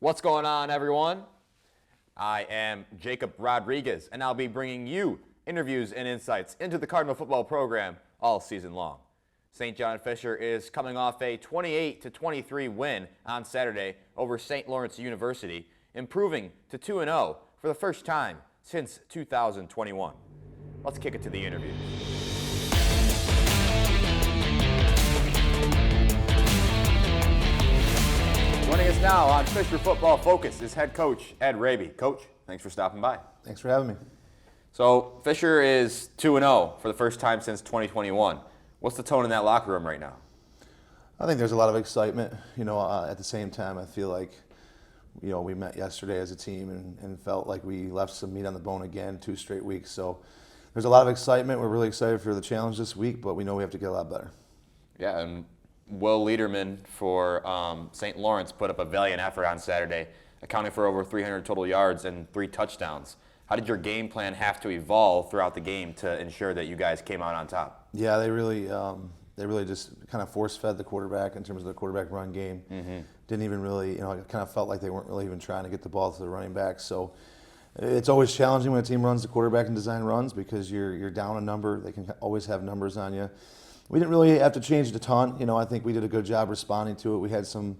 What's going on, everyone? I am Jacob Rodriguez, and I'll be bringing you interviews and insights into the Cardinal football program all season long. St. John Fisher is coming off a 28-23 win on Saturday over St. Lawrence University, improving to 2-0 for the first time since 2021. Let's kick it to the interview. Joining us now on Fisher Football Focus is head coach Ed Raby. Coach, thanks for stopping by. Thanks for having me. So Fisher is 2-0 for the first time since 2021. What's the tone in that locker room right now? I think there's a lot of excitement. At the same time, I feel like, we met yesterday as a team and felt like we left some meat on the bone again, 2 straight weeks. So there's a lot of excitement. We're really excited for the challenge this week, but we know we have to get a lot better. Yeah, and Will Lederman for St. Lawrence put up a valiant effort on Saturday, accounting for over 300 total yards and 3 touchdowns. How did your game plan have to evolve throughout the game to ensure that you guys came out on top? Yeah, they really just kind of force-fed the quarterback in terms of the quarterback run game. Mm-hmm. Didn't even really, it kind of felt like they weren't really even trying to get the ball to the running back. So it's always challenging when a team runs the quarterback and design runs because you're down a number. They can always have numbers on you. We didn't really have to change it a ton. I think we did a good job responding to it. We had some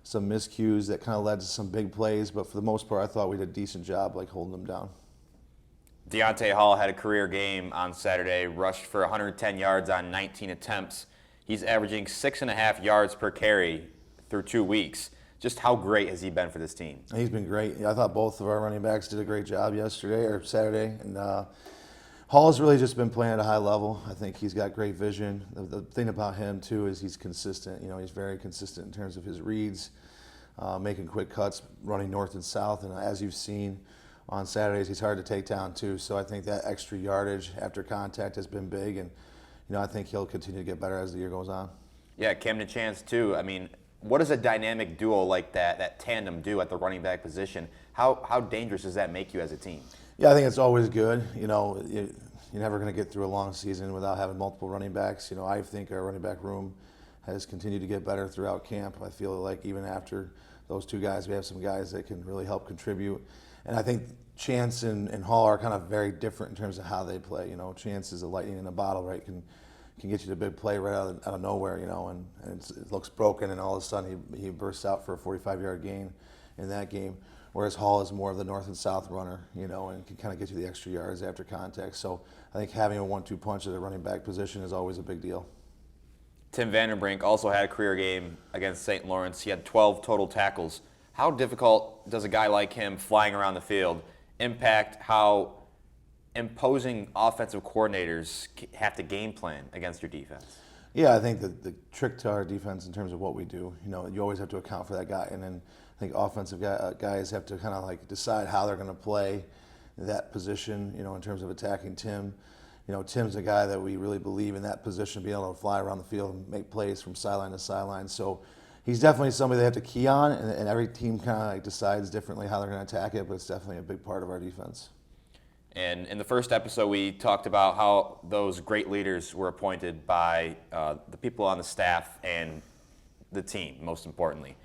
miscues that kind of led to some big plays, but for the most part, I thought we did a decent job holding them down. Deontay Hall had a career game on Saturday, rushed for 110 yards on 19 attempts. He's averaging 6.5 yards per carry through 2 weeks. Just how great has he been for this team? He's been great. I thought both of our running backs did a great job Saturday, and Hall's really just been playing at a high level. I think he's got great vision. The thing about him, too, is he's consistent. He's very consistent in terms of his reads, making quick cuts, running north and south. And as you've seen on Saturdays, he's hard to take down, too. So I think that extra yardage after contact has been big. And, I think he'll continue to get better as the year goes on. Yeah, Camden Chance, too. I mean, what does a dynamic duo like that tandem do at the running back position? How dangerous does that make you as a team? Yeah, I think it's always good. You're never going to get through a long season without having multiple running backs. I think our running back room has continued to get better throughout camp. I feel like even after those 2 guys, we have some guys that can really help contribute. And I think Chance and Hall are kind of very different in terms of how they play. Chance is a lightning in a bottle, right? Can get you to a big play right out of nowhere, and it looks broken, and all of a sudden he bursts out for a 45-yard gain in that game. Whereas Hall is more of the north and south runner, and can kind of get you the extra yards after contact. So I think having a 1-2 punch at the running back position is always a big deal. Tim Vanderbrink also had a career game against St. Lawrence. He had 12 total tackles. How difficult does a guy like him flying around the field impact how imposing offensive coordinators have to game plan against your defense? Yeah, I think the trick to our defense in terms of what we do, you always have to account for that guy. And then I think offensive guys have to kind of decide how they're going to play that position, in terms of attacking Tim. Tim's a guy that we really believe in that position, being able to fly around the field and make plays from sideline to sideline. So he's definitely somebody they have to key on, and every team kind of decides differently how they're going to attack it, but it's definitely a big part of our defense. And in the first episode, we talked about how those great leaders were appointed by the people on the staff and the team, most importantly.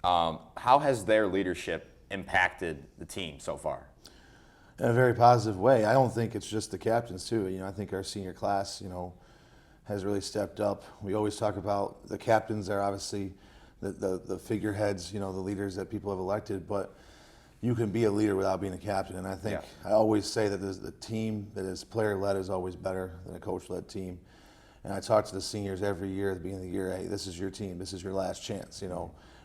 How has their leadership impacted the team so far? In a very positive way. I don't think it's just the captains, too. I think our senior class, has really stepped up. We always talk about the captains are obviously the figureheads, the leaders that people have elected, but you can be a leader without being a captain. And I think I always say that the team that is player-led is always better than a coach-led team. And I talk to the seniors every year at the beginning of the year, hey, this is your team, this is your last chance,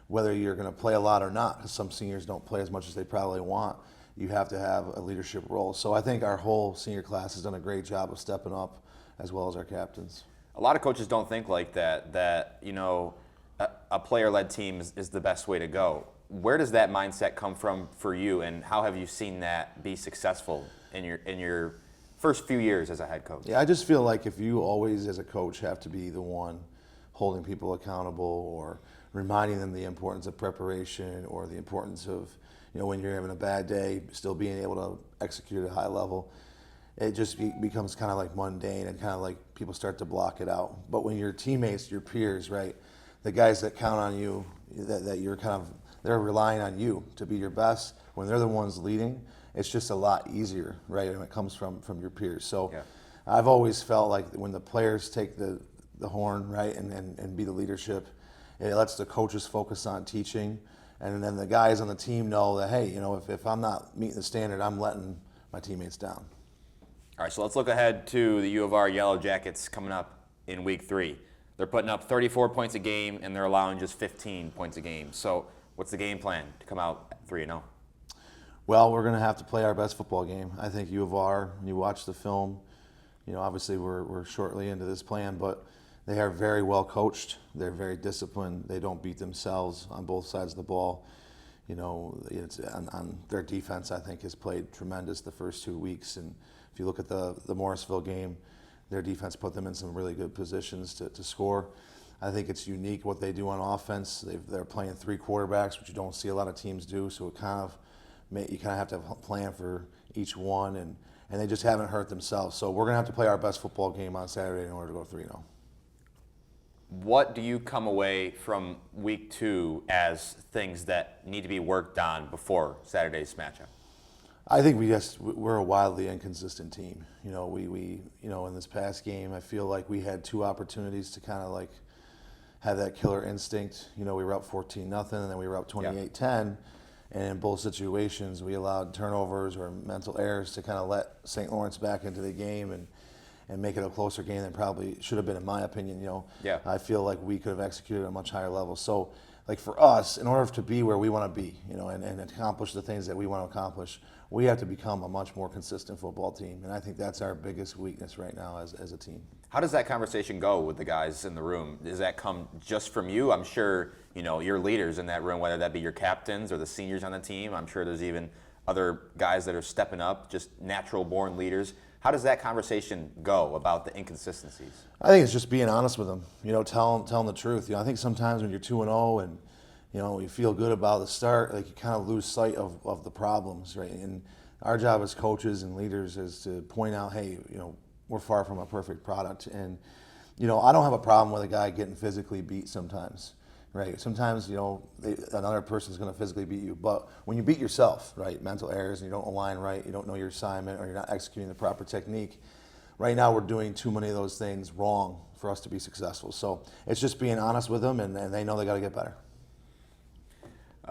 whether you're going to play a lot or not, because some seniors don't play as much as they probably want. You have to have a leadership role. So I think our whole senior class has done a great job of stepping up, as well as our captains. A lot of coaches don't think like that a player-led team is the best way to go. Where does that mindset come from for you, and how have you seen that be successful in your first few years as a head coach? Yeah, I just feel like if you always, as a coach, have to be the one holding people accountable or reminding them the importance of preparation or the importance of, when you're having a bad day, still being able to execute at a high level, it just becomes kind of like mundane and kind of like people start to block it out. But when your teammates, your peers, right, the guys that count on you, that you're kind of they're relying on you to be your best. When they're the ones leading, it's just a lot easier, right? When it comes from your peers. So Yeah. I've always felt like when the players take the horn, right, and be the leadership, it lets the coaches focus on teaching. And then the guys on the team know that, hey, if I'm not meeting the standard, I'm letting my teammates down. All right, so let's look ahead to the U of R Yellow Jackets coming up in week 3. They're putting up 34 points a game, and they're allowing just 15 points a game. So what's the game plan to come out 3-0? Well, we're going to have to play our best football game. I think U of R, when you watch the film, obviously we're shortly into this plan, but they are very well coached. They're very disciplined. They don't beat themselves on both sides of the ball. It's on their defense, I think, has played tremendous the first 2 weeks. And if you look at the Morrisville game, their defense put them in some really good positions to score. I think it's unique what they do on offense. They're playing 3 quarterbacks, which you don't see a lot of teams do. So you kind of have to have a plan for each one, and they just haven't hurt themselves. So we're going to have to play our best football game on Saturday in order to go 3-0. What do you come away from week 2 as things that need to be worked on before Saturday's matchup? I think we're a wildly inconsistent team. We in this past game, I feel like we had 2 opportunities to kind of like have that killer instinct. We were up 14-0, and then we were up 28-10. And in both situations, we allowed turnovers or mental errors to kind of let St. Lawrence back into the game and make it a closer game than probably should have been, in my opinion. I feel like we could have executed at a much higher level. So, like for us, in order to be where we want to be, and accomplish the things that we want to accomplish, we have to become a much more consistent football team. And I think that's our biggest weakness right now as a team. How does that conversation go with the guys in the room? Does that come just from you? I'm sure, your leaders in that room, whether that be your captains or the seniors on the team. I'm sure there's even other guys that are stepping up, just natural-born leaders. How does that conversation go about the inconsistencies? I think it's just being honest with them, tell them the truth. I think sometimes when you're 2-0 and, you feel good about the start, like you kind of lose sight of the problems, right? And our job as coaches and leaders is to point out, hey, we're far from a perfect product. And, I don't have a problem with a guy getting physically beat sometimes, right? Sometimes, another person's going to physically beat you. But when you beat yourself, right, mental errors, and you don't align right, you don't know your assignment, or you're not executing the proper technique, right now we're doing too many of those things wrong for us to be successful. So it's just being honest with them, and they know they got to get better.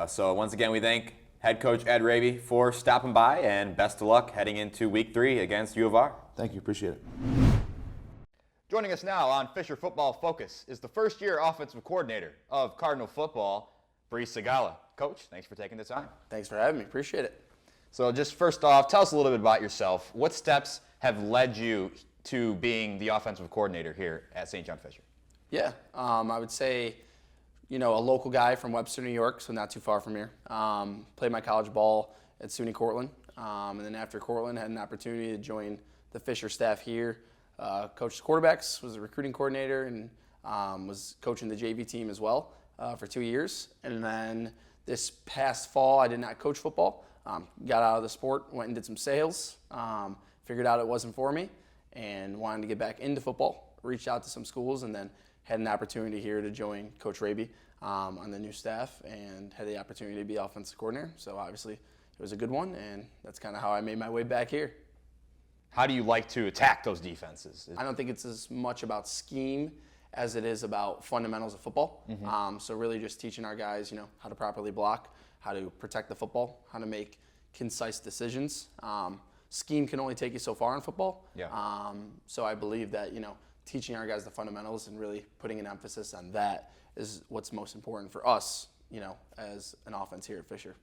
So once again, we thank head coach Ed Raby for stopping by, and best of luck heading into week 3 against U of R. Thank you. Appreciate it. Joining us now on Fisher Football Focus is the first-year offensive coordinator of Cardinal football, Brees Segala. Coach, thanks for taking the time. Thanks for having me. Appreciate it. So just first off, tell us a little bit about yourself. What steps have led you to being the offensive coordinator here at St. John Fisher? Yeah, I would say, a local guy from Webster, New York, so not too far from here. Played my college ball at SUNY Cortland, and then after Cortland, had an opportunity to join the Fisher staff here. Coached quarterbacks, was a recruiting coordinator, and was coaching the JV team as well for 2 years. And then this past fall, I did not coach football. Got out of the sport, went and did some sales. Figured out it wasn't for me, and wanted to get back into football. Reached out to some schools, and then had an opportunity here to join Coach Raby on the new staff, and had the opportunity to be offensive coordinator. So obviously, it was a good one, and that's kind of how I made my way back here. How do you like to attack those defenses? I don't think it's as much about scheme as it is about fundamentals of football. So really just teaching our guys, how to properly block, how to protect the football, how to make concise decisions. Scheme can only take you so far in football. Yeah. So I believe that, teaching our guys the fundamentals and really putting an emphasis on that is what's most important for us, as an offense here at Fisher.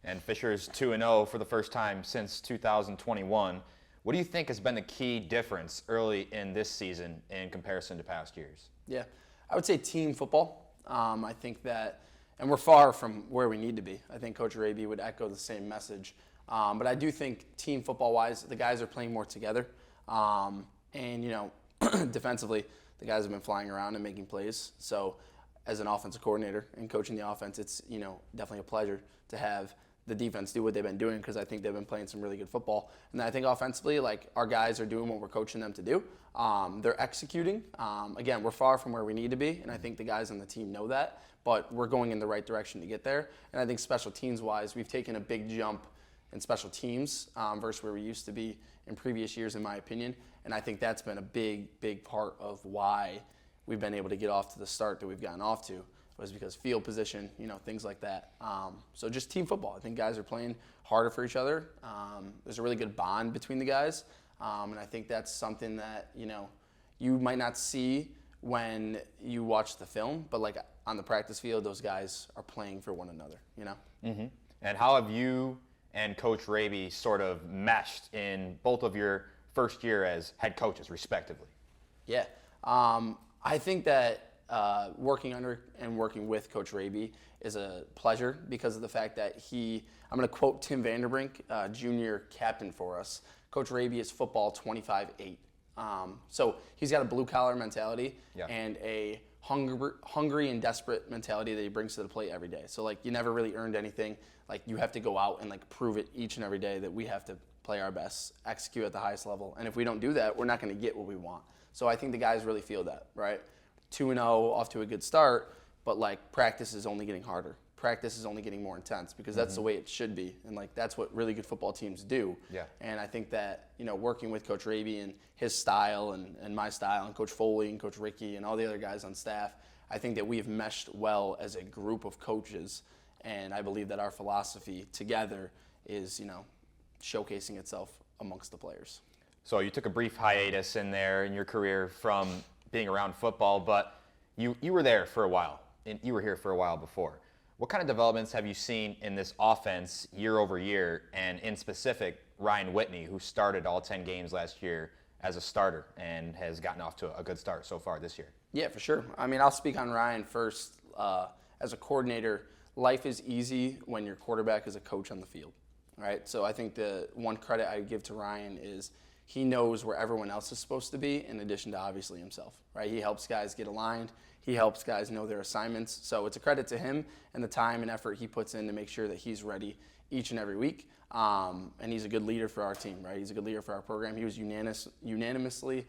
And Fisher is 2-0 for the first time since 2021. What do you think has been the key difference early in this season in comparison to past years? Yeah, I would say team football. I think that, and we're far from where we need to be. I think Coach Raby would echo the same message. But I do think team football-wise, the guys are playing more together. And, defensively, the guys have been flying around and making plays. So as an offensive coordinator and coaching the offense, it's, definitely a pleasure to have the defense do what they've been doing because I think they've been playing some really good football. And I think offensively, like our guys are doing what we're coaching them to do. They're executing. Again, we're far from where we need to be, and I think the guys on the team know that, but we're going in the right direction to get there. And I think special teams-wise, we've taken a big jump in special teams versus where we used to be in previous years, in my opinion. And I think that's been a big, big part of why we've been able to get off to the start that we've gotten off to, was because field position, things like that. So just team football. I think guys are playing harder for each other. There's a really good bond between the guys. And I think that's something that, you might not see when you watch the film, but like on the practice field, those guys are playing for one another, Mm-hmm. And how have you and Coach Raby sort of meshed in both of your first year as head coaches, respectively? Yeah. I think that working under and working with Coach Raby is a pleasure because of the fact that I'm going to quote Tim Vanderbrink, junior captain for us. Coach Raby is football 25-8. So he's got a blue-collar mentality and a hungry and desperate mentality that he brings to the plate every day. So, like, you never really earned anything. Like, you have to go out and, like, prove it each and every day that we have to play our best, execute at the highest level. And if we don't do that, we're not going to get what we want. So I think the guys really feel that, right? 2-0, off to a good start, but, like, practice is only getting harder. Practice is only getting more intense because that's the way it should be. And, like, that's what really good football teams do. Yeah. And I think that, working with Coach Raby and his style and my style and Coach Foley and Coach Ricky and all the other guys on staff, I think that we've meshed well as a group of coaches. And I believe that our philosophy together is, showcasing itself amongst the players. So you took a brief hiatus in there in your career from being around football, but you were there for a while, and you were here for a while before. What kind of developments have you seen in this offense year over year, and in specific, Ryan Whitney, who started all 10 games last year as a starter and has gotten off to a good start so far this year? Yeah, for sure. I mean, I'll speak on Ryan first. As a coordinator, life is easy when your quarterback is a coach on the field, right? So I think the one credit I give to Ryan is he knows where everyone else is supposed to be in addition to obviously himself, right? He helps guys get aligned. He helps guys know their assignments. So it's a credit to him and the time and effort he puts in to make sure that he's ready each and every week. And he's a good leader for our team, right? He's a good leader for our program. He was unanimously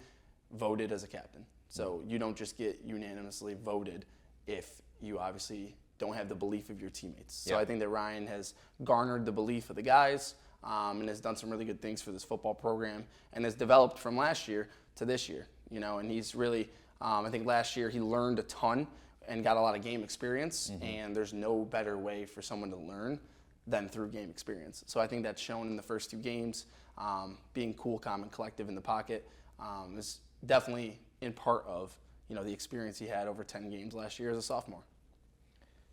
voted as a captain. So you don't just get unanimously voted if you obviously don't have the belief of your teammates. So I think that Ryan has garnered the belief of the guys and has done some really good things for this football program and has developed from last year to this year, and he's really, I think last year he learned a ton and got a lot of game experience, and there's no better way for someone to learn than through game experience. So I think that's shown in the first 2 games. Being cool, calm, and collective in the pocket is definitely in part of the experience he had over 10 games last year as a sophomore.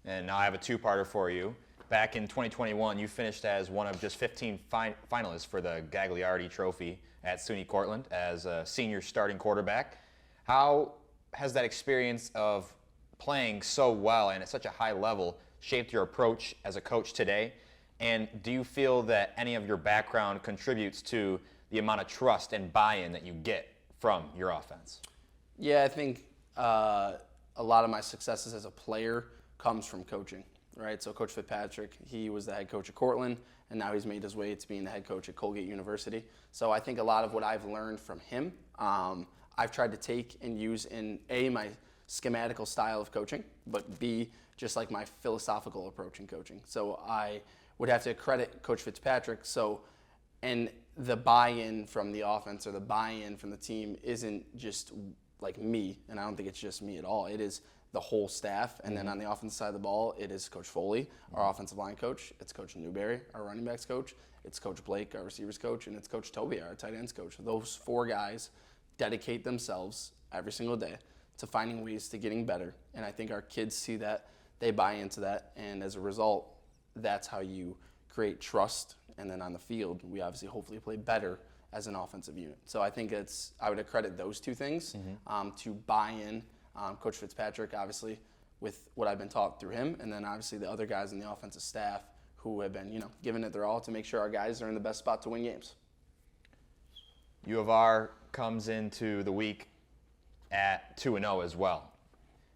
And now I have a two-parter for you. Back in 2021, you finished as one of just 15 finalists for the Gagliardi Trophy at SUNY Cortland as a senior starting quarterback. How has that experience of playing so well and at such a high level shaped your approach as a coach today? And do you feel that any of your background contributes to the amount of trust and buy-in that you get from your offense? Yeah, I think a lot of my successes as a player comes from coaching, right? So Coach Fitzpatrick, he was the head coach at Cortland, and now he's made his way to being the head coach at Colgate University. So I think a lot of what I've learned from him, I've tried to take and use in A, my schematical style of coaching, but B, just like my philosophical approach in coaching. So I would have to credit Coach Fitzpatrick. And the buy-in from the offense or the buy-in from the team isn't just like me, and I don't think it's just me at all. It is the whole staff, and then on the offensive side of the ball, it is Coach Foley, our offensive line coach. It's Coach Newberry, our running backs coach. It's Coach Blake, our receivers coach, and it's Coach Toby, our tight ends coach. Those 4 guys dedicate themselves every single day to finding ways to getting better, and I think our kids see that, they buy into that, and as a result, that's how you create trust, and then on the field, we obviously hopefully play better as an offensive unit. So I think I would accredit those 2 things to buy in. Coach Fitzpatrick, obviously, with what I've been taught through him, and then obviously the other guys in the offensive staff who have been, giving it their all to make sure our guys are in the best spot to win games. U of R comes into the week at 2-0 as well.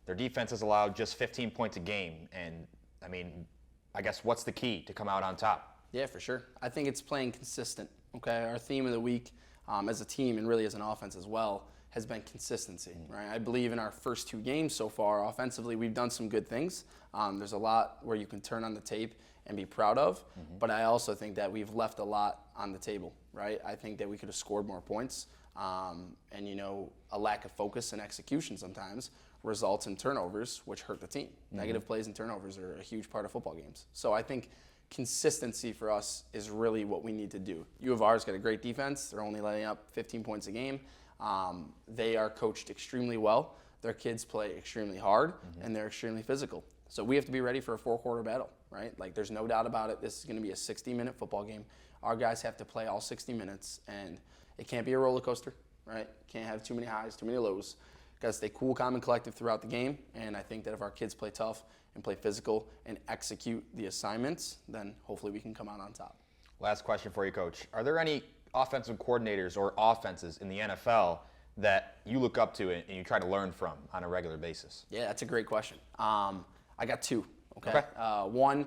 Their defense has allowed just 15 points a game, and I mean, I guess what's the key to come out on top? Yeah, for sure. I think it's playing consistent. Okay, our theme of the week as a team and really as an offense as well has been consistency, right? I believe in our first 2 games so far, offensively, we've done some good things. There's a lot where you can turn on the tape and be proud of, but I also think that we've left a lot on the table, right? I think that we could have scored more points, and a lack of focus and execution sometimes results in turnovers, which hurt the team. Negative plays and turnovers are a huge part of football games. So I think consistency for us is really what we need to do. U of R's got a great defense. They're only letting up 15 points a game. They are coached extremely well. Their kids play extremely hard, and they're extremely physical. So we have to be ready for a 4-quarter battle, right? Like, there's no doubt about it. This is going to be a 60-minute football game. Our guys have to play all 60 minutes, and it can't be a roller coaster, right? Can't have too many highs, too many lows. Got to stay cool, calm, and collective throughout the game. And I think that if our kids play tough and play physical and execute the assignments, then hopefully we can come out on top. Last question for you, Coach. Are there any offensive coordinators or offenses in the NFL that you look up to and you try to learn from on a regular basis? Yeah, that's a great question. I got 2. Okay. One,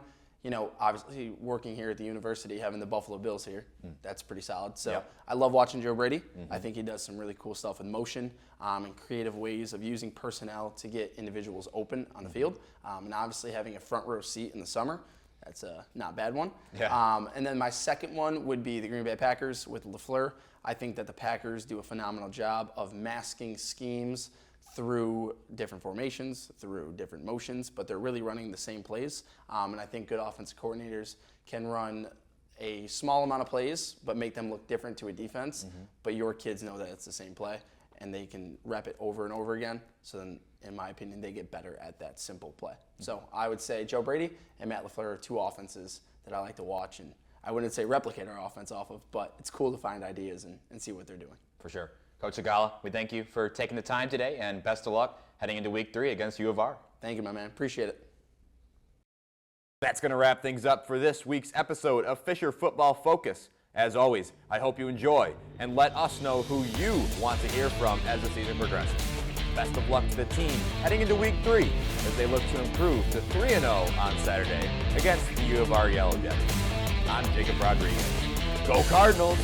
obviously working here at the university, having the Buffalo Bills here, that's pretty solid. So Yep. I love watching Joe Brady. I think he does some really cool stuff in motion and creative ways of using personnel to get individuals open on the field. And obviously having a front row seat in the summer, that's a not bad one. Yeah. And then my second one would be the Green Bay Packers with LaFleur. I think that the Packers do a phenomenal job of masking schemes through different formations, through different motions, but they're really running the same plays. And I think good offensive coordinators can run a small amount of plays, but make them look different to a defense. But your kids know that it's the same play, and they can rep it over and over again. So then, in my opinion, they get better at that simple play. So I would say Joe Brady and Matt LaFleur are 2 offenses that I like to watch, and I wouldn't say replicate our offense off of, but it's cool to find ideas and see what they're doing. For sure. Coach Segala, we thank you for taking the time today, and best of luck heading into week 3 against U of R. Thank you, my man. Appreciate it. That's going to wrap things up for this week's episode of Fisher Football Focus. As always, I hope you enjoy, and let us know who you want to hear from as the season progresses. Best of luck to the team heading into week 3 as they look to improve to 3-0 on Saturday against the U of R Yellow Jackets. I'm Jacob Rodriguez. Go Cardinals!